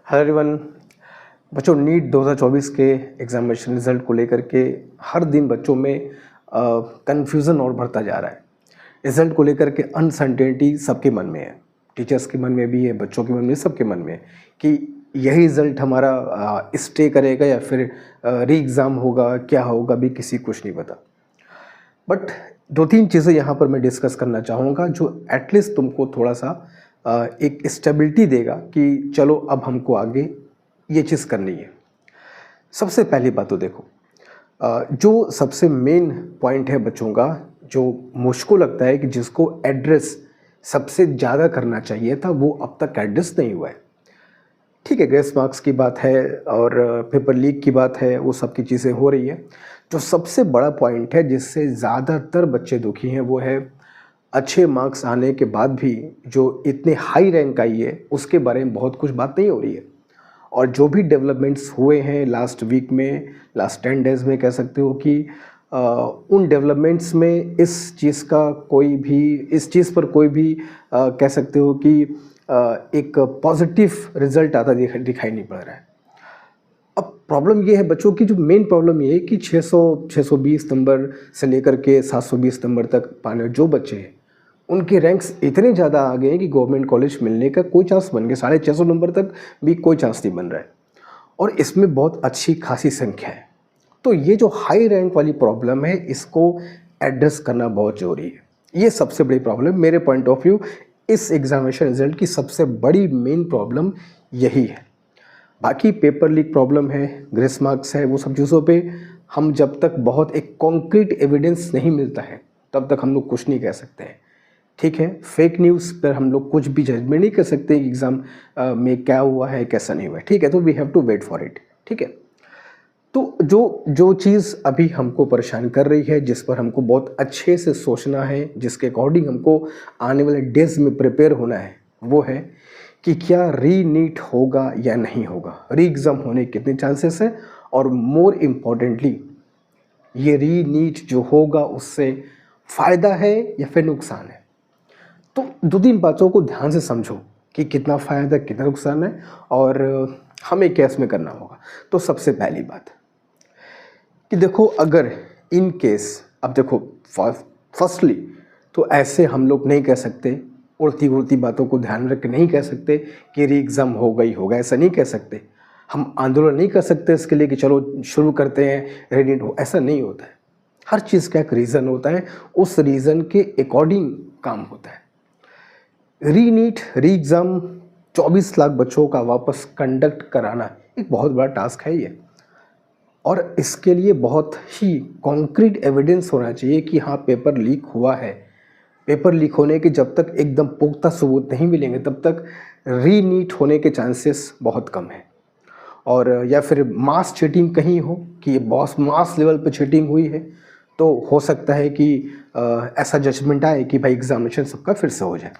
Hello everyone. बच्चों, NEET 2024 के examination result को लेकर के हर दिन बच्चों में कन्फ्यूज़न और बढ़ता जा रहा है। रिजल्ट को लेकर के अनसर्टेनिटी सबके मन में है, टीचर्स के मन में भी है, बच्चों के मन में, सबके मन में है कि यही रिज़ल्ट हमारा स्टे करेगा या फिर री एग्ज़ाम होगा, क्या होगा भी किसी को कुछ नहीं पता। बट दो तीन चीज़ें यहाँ पर मैं डिस्कस करना चाहूँगा जो एटलीस्ट तुमको थोड़ा सा एक स्टेबिलिटी देगा कि चलो अब हमको आगे ये चीज़ करनी है। सबसे पहली बात तो देखो, जो सबसे मेन पॉइंट है बच्चों का, जो मुझको लगता है कि जिसको एड्रेस सबसे ज़्यादा करना चाहिए था वो अब तक एड्रेस नहीं हुआ है। ठीक है, ग्रेस मार्क्स की बात है और पेपर लीक की बात है, वो सब की चीज़ें हो रही है। जो सबसे बड़ा पॉइंट है जिससे ज़्यादातर बच्चे दुखी हैं वो है अच्छे मार्क्स आने के बाद भी जो इतने हाई रैंक आई है उसके बारे में बहुत कुछ बात नहीं हो रही है। और जो भी डेवलपमेंट्स हुए हैं लास्ट वीक में, लास्ट 10 डेज़ में, कह सकते हो कि उन डेवलपमेंट्स में इस चीज़ पर कोई भी कह सकते हो कि एक पॉजिटिव रिजल्ट आता दिखाई नहीं पड़ रहा है। अब प्रॉब्लम ये है बच्चों की, जो मेन प्रॉब्लम ये है कि 620 नंबर से लेकर के 720 नंबर तक पाने जो बच्चे हैं उनके रैंक्स इतने ज़्यादा आ गए हैं कि गवर्नमेंट कॉलेज मिलने का कोई चांस बन गया। 650 नंबर तक भी कोई चांस नहीं बन रहा है और इसमें बहुत अच्छी खासी संख्या है। तो ये जो हाई रैंक वाली प्रॉब्लम है इसको एड्रेस करना बहुत ज़रूरी है। ये सबसे बड़ी प्रॉब्लम मेरे पॉइंट ऑफ व्यू, इस एग्जामिनेशन रिजल्ट की सबसे बड़ी मेन प्रॉब्लम यही है। बाकी पेपर लीक प्रॉब्लम है, ग्रेस मार्क्स है, वो सब चीज़ों पे हम जब तक बहुत एक कॉन्क्रीट एविडेंस नहीं मिलता है तब तक हम लोग कुछ नहीं कह सकते हैं। ठीक है, फेक न्यूज़ पर हम लोग कुछ भी जजमेंट नहीं कर सकते कि एग्ज़ाम में क्या हुआ है कैसा नहीं हुआ है। ठीक है, तो we have to wait for it. ठीक है, तो जो चीज़ अभी हमको परेशान कर रही है, जिस पर हमको बहुत अच्छे से सोचना है, जिसके अकॉर्डिंग हमको आने वाले डेज में प्रिपेयर होना है, वो है कि क्या री नीट होगा या नहीं होगा, री एग्ज़ाम होने के कितने चांसेस हैं, और मोर इम्पॉर्टेंटली ये री नीट जो होगा उससे फ़ायदा है या फिर नुकसान है। तो दो तीन बातों को ध्यान से समझो कि कितना फ़ायदा कितना नुकसान है और हमें क्या इसमें करना होगा। तो सबसे पहली बात कि देखो, अगर इन केस, अब देखो फर्स्टली तो ऐसे हम लोग नहीं कह सकते, उड़ती उड़ती बातों को ध्यान रख के नहीं कह सकते कि री एग्ज़ाम होगा ही होगा, ऐसा नहीं कह सकते। हम आंदोलन नहीं कर सकते इसके लिए कि चलो शुरू करते हैं री नीट हो, ऐसा नहीं होता है। हर चीज़ का एक रीज़न होता है, उस रीज़न के अकॉर्डिंग काम होता है। री नीट, री एग्ज़ाम 24 लाख बच्चों का वापस कंडक्ट कराना एक बहुत बड़ा टास्क है ये, और इसके लिए बहुत ही कॉन्क्रीट एविडेंस होना चाहिए कि हाँ पेपर लीक हुआ है। पेपर लीक होने के जब तक एकदम पुख्ता सबूत नहीं मिलेंगे तब तक री नीट होने के चांसेस बहुत कम हैं। और या फिर मास चीटिंग कहीं हो कि ये बॉस मास लेवल पे चीटिंग हुई है, तो हो सकता है कि ऐसा जजमेंट आए कि भाई एग्जामिनेशन सबका फिर से हो जाए।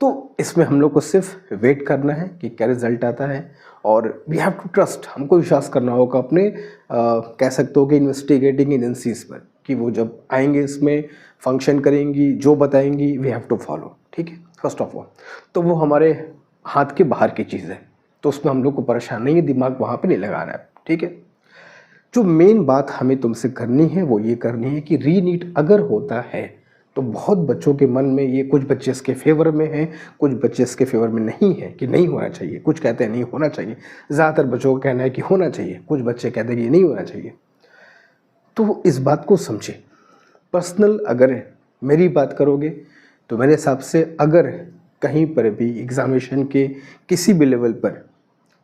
तो इसमें हम लोग को सिर्फ वेट करना है कि क्या रिज़ल्ट आता है, और वी हैव टू ट्रस्ट, हमको विश्वास करना होगा अपने कह सकते हो कि इन्वेस्टिगेटिंग एजेंसीज पर, कि वो जब आएंगे इसमें फंक्शन करेंगी, जो बताएंगी वी हैव टू फॉलो। ठीक है, फर्स्ट ऑफ ऑल तो वो हमारे हाथ के बाहर की चीज़ है, तो उसमें हम लोग को परेशान नहीं है, दिमाग वहाँ पे नहीं लगाना है। ठीक है, जो मेन बात हमें तुमसे करनी है वो ये करनी है कि री नीट अगर होता है तो बहुत बच्चों के मन में ये, कुछ बच्चे इसके फेवर में हैं, कुछ बच्चे इसके फेवर में नहीं है कि नहीं होना चाहिए, कुछ कहते हैं नहीं होना चाहिए, ज़्यादातर बच्चों का कहना है कि होना चाहिए, कुछ बच्चे कहते हैं कि ये नहीं होना चाहिए। तो इस बात को समझे। पर्सनल अगर मेरी बात करोगे तो मेरे हिसाब से अगर कहीं पर भी एग्जामिनेशन के किसी भी लेवल पर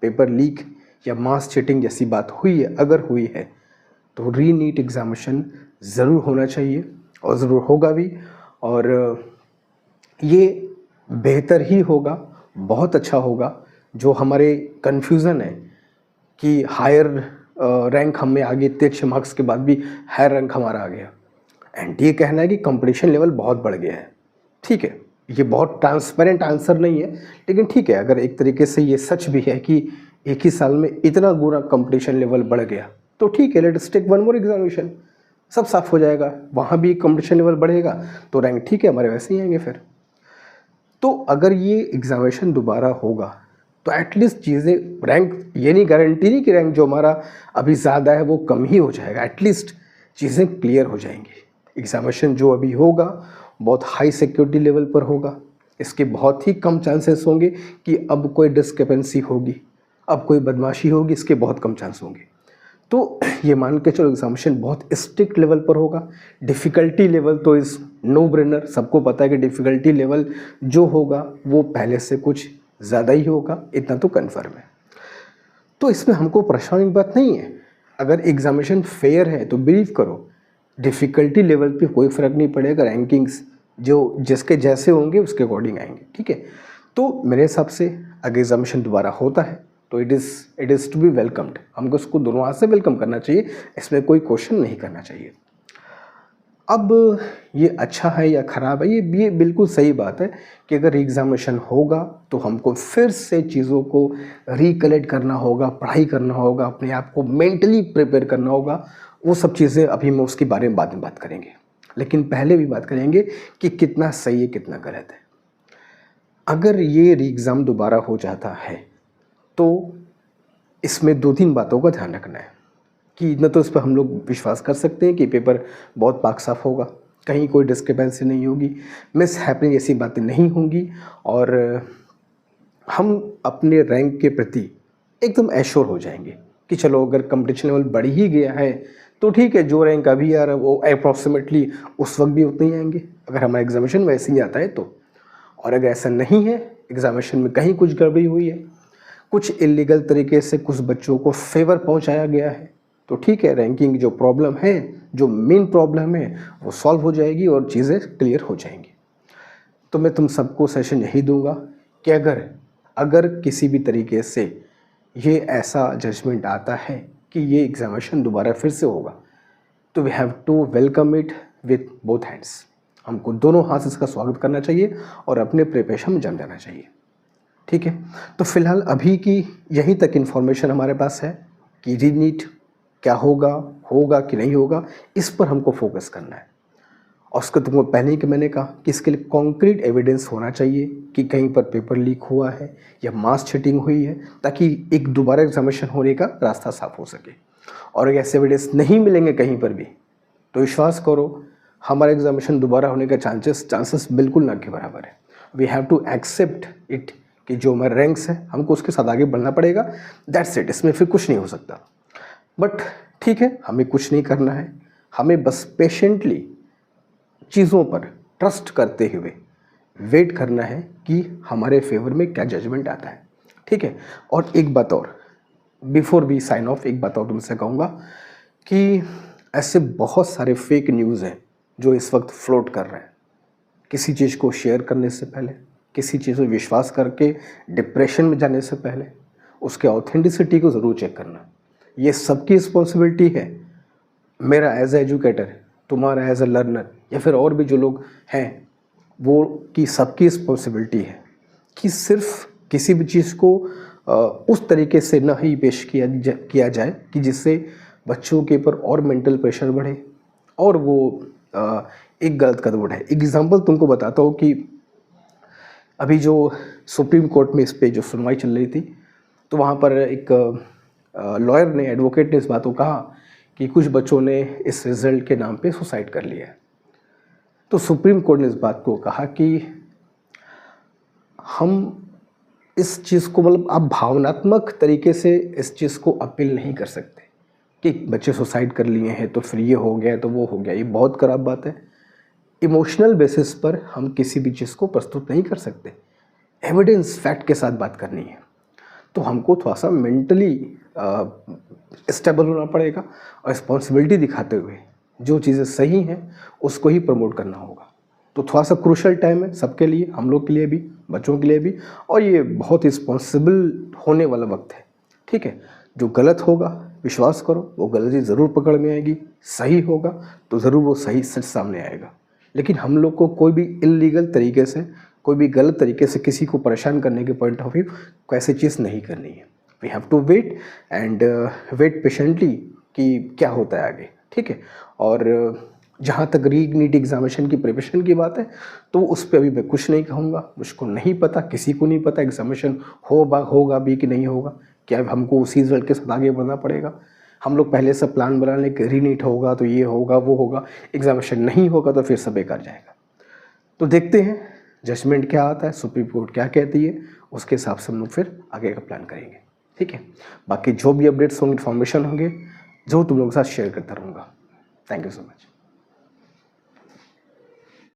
पेपर लीक या मास चीटिंग जैसी बात हुई है, अगर हुई है, तो री नीट एग्जामिनेशन ज़रूर होना चाहिए और ज़रूर होगा भी, और ये बेहतर ही होगा, बहुत अच्छा होगा। जो हमारे कन्फ्यूज़न है कि हायर रैंक हमें आगे इतने अच्छे मार्क्स के बाद भी हायर रैंक हमारा आ गया, एंड ये कहना है कि कंपटीशन लेवल बहुत बढ़ गया है। ठीक है, ये बहुत ट्रांसपेरेंट आंसर नहीं है, लेकिन ठीक है, अगर एक तरीके से ये सच भी है कि एक ही साल में इतना गुना कंपटीशन लेवल बढ़ गया, तो ठीक है, let's take one more examination, सब साफ हो जाएगा, वहाँ भी कंपटीशन लेवल बढ़ेगा तो रैंक ठीक है हमारे वैसे ही आएंगे फिर। तो अगर ये एग्जामिनेशन दोबारा होगा तो एटलीस्ट चीज़ें रैंक ये नहीं गारंटी नहीं कि रैंक जो हमारा अभी ज़्यादा है वो कम ही हो जाएगा, एटलीस्ट चीज़ें क्लियर हो जाएंगी। एग्जामिनेशन जो अभी होगा बहुत हाई सिक्योरिटी लेवल पर होगा, इसके बहुत ही कम चांसेस होंगे कि अब कोई डिस्क्रिपेंसी होगी, अब कोई बदमाशी होगी, इसके बहुत कम चांस होंगे। तो ये मान के चलो एग्जामिनेशन बहुत स्ट्रिक्ट लेवल पर होगा। डिफ़िकल्टी लेवल तो इज़ नो ब्रेनर, सबको पता है कि डिफ़िकल्टी लेवल जो होगा वो पहले से कुछ ज़्यादा ही होगा, इतना तो कन्फर्म है। तो इसमें हमको परेशानी की बात नहीं है। अगर एग्जामिनेशन फेयर है तो बिलीव करो डिफ़िकल्टी लेवल पे कोई फ़र्क नहीं पड़ेगा, रैंकिंग्स जो जिसके जैसे होंगे उसके अकॉर्डिंग आएंगे, ठीक है। तो मेरे हिसाब से अगर एग्जामिनेशन दोबारा होता है तो it is to be welcomed, हमको उसको दोनों हाथ से वेलकम करना चाहिए, इसमें कोई क्वेश्चन नहीं करना चाहिए। अब ये अच्छा है या ख़राब है, ये बिल्कुल सही बात है कि अगर एग्ज़ामिनेशन होगा तो हमको फिर से चीज़ों को रिकलेक्ट करना होगा, पढ़ाई करना होगा, अपने आप को मेंटली प्रिपेयर करना होगा। वो सब चीज़ें अभी मैं उसके बारे में बाद में बात करेंगे, लेकिन पहले भी बात करेंगे कि कितना सही है कितना गलत है। अगर ये री एग्ज़ाम दोबारा हो जाता है तो इसमें 2-3 बातों का ध्यान रखना है कि न तो इस पर हम लोग विश्वास कर सकते हैं कि पेपर बहुत पाक साफ होगा, कहीं कोई डिस्क्रिपेंसी नहीं होगी, मिस हैपनिंग ऐसी बातें नहीं होंगी, और हम अपने रैंक के प्रति एकदम एश्योर हो जाएंगे कि चलो अगर कंपटीशन लेवल बढ़ ही गया है तो ठीक है, जो रैंक अभी आ रहा है वो अप्रॉक्सीमेटली उस वक्त भी उतने ही आएंगे अगर हमारा एग्जामिनेशन वैसे ही आता है तो। और अगर ऐसा नहीं है, एग्जामिनेशन में कहीं कुछ गड़बड़ी हुई है, कुछ इलीगल तरीके से कुछ बच्चों को फेवर पहुंचाया गया है, तो ठीक है, रैंकिंग जो प्रॉब्लम है, जो मेन प्रॉब्लम है वो सॉल्व हो जाएगी और चीज़ें क्लियर हो जाएंगी। तो मैं तुम सबको सेशन यही दूंगा कि अगर किसी भी तरीके से ये ऐसा जजमेंट आता है कि ये एग्जामिनेशन दोबारा फिर से होगा तो we have to welcome it with both hands, हमको दोनों हाथ से इसका स्वागत करना चाहिए और अपने प्रिपरेशन में जम जाना चाहिए, ठीक है। तो फिलहाल अभी की यहीं तक इन्फॉर्मेशन हमारे पास है कि री नीट क्या होगा कि नहीं होगा, इस पर हमको फोकस करना है। और उसको तुमको पहले ही कि मैंने कहा कि इसके लिए कॉन्क्रीट एविडेंस होना चाहिए कि कहीं पर पेपर लीक हुआ है या मास चीटिंग हुई है, ताकि एक दोबारा एग्जामिनेशन होने का रास्ता साफ हो सके। और अगर ऐसे एविडेंस नहीं मिलेंगे कहीं पर भी तो विश्वास करो हमारा एग्जामिनेशन दोबारा होने का चांसेस बिल्कुल ना के बराबर है। We have to accept it कि जो हमारे रैंक्स है हमको उसके साथ आगे बढ़ना पड़ेगा, दैट्स इट, इसमें फिर कुछ नहीं हो सकता। बट ठीक है, हमें कुछ नहीं करना है, हमें बस पेशेंटली चीज़ों पर ट्रस्ट करते हुए वेट करना है कि हमारे फेवर में क्या जजमेंट आता है, ठीक है। और एक बात और, बिफोर वी साइन ऑफ, एक बात और तुमसे कहूँगा कि ऐसे बहुत सारे फेक न्यूज़ हैं जो इस वक्त फ्लोट कर रहे हैं। किसी चीज़ को शेयर करने से पहले, किसी चीज़ में विश्वास करके डिप्रेशन में जाने से पहले उसके ऑथेंटिसिटी को ज़रूर चेक करना। ये सबकी रिस्पॉन्सिबिलिटी है, मेरा एज ए एजुकेटर, तुम्हारा एज ए लर्नर, या फिर और भी जो लोग हैं वो, की सबकी रिस्पॉन्सिबिलिटी है कि सिर्फ किसी भी चीज़ को उस तरीके से न ही पेश किया जाए कि जिससे बच्चों के ऊपर और मेंटल प्रेशर बढ़े और वो एक गलत कदम उठाए। एग्जाम्पल तुमको बताता हूँ कि अभी जो सुप्रीम कोर्ट में इस पे जो सुनवाई चल रही थी, तो वहाँ पर एक लॉयर ने, एडवोकेट ने इस बात को कहा कि कुछ बच्चों ने इस रिज़ल्ट के नाम पे सुसाइड कर लिया है। तो सुप्रीम कोर्ट ने इस बात को कहा कि हम इस चीज़ को, मतलब आप भावनात्मक तरीके से इस चीज़ को अपील नहीं कर सकते कि बच्चे सुसाइड कर लिए हैं तो फिर ये हो गया तो वो हो गया, ये बहुत ख़राब बात है। इमोशनल बेसिस पर हम किसी भी चीज़ को प्रस्तुत नहीं कर सकते, एविडेंस फैक्ट के साथ बात करनी है। तो हमको थोड़ा सा मेंटली स्टेबल होना पड़ेगा और रिस्पॉन्सिबिलिटी दिखाते हुए जो चीज़ें सही हैं उसको ही प्रमोट करना होगा। तो थोड़ा सा क्रूशल टाइम है सबके लिए, हम लोग के लिए भी, बच्चों के लिए भी, और ये बहुत रिस्पॉन्सिबल होने वाला वक्त है, ठीक है। जो गलत होगा विश्वास करो वो गलती ज़रूर पकड़ में आएगी, सही होगा तो ज़रूर वो सही सच सामने आएगा। लेकिन हम लोग को कोई भी इलीगल तरीके से, कोई भी गलत तरीके से किसी को परेशान करने के पॉइंट ऑफ व्यू को ऐसी चीज़ नहीं करनी है। We have to wait and wait patiently कि क्या होता है आगे, ठीक है। और जहाँ तक री नीट एग्जामिनेशन की प्रिपरेशन की बात है तो उस पर अभी मैं कुछ नहीं कहूँगा, मुझको नहीं पता, किसी को नहीं पता एग्जामिनेशन होगा भी कि नहीं होगा, क्या हमको उसी रिजल्ट के साथ आगे बढ़ना पड़ेगा। हम लोग पहले से प्लान बना लें कि री नीट होगा तो ये होगा वो होगा, एग्जामिनेशन नहीं होगा तो फिर सब बेकार जाएगा। तो देखते हैं जजमेंट क्या आता है, सुप्रीम कोर्ट क्या कहती है, उसके हिसाब से हम लोग फिर आगे का प्लान करेंगे। ठीक है, बाकी जो भी अपडेट्स होंगे, इन्फॉर्मेशन होंगे, जो तुम लोगों के साथ शेयर करता रहूँगा। Thank you so much.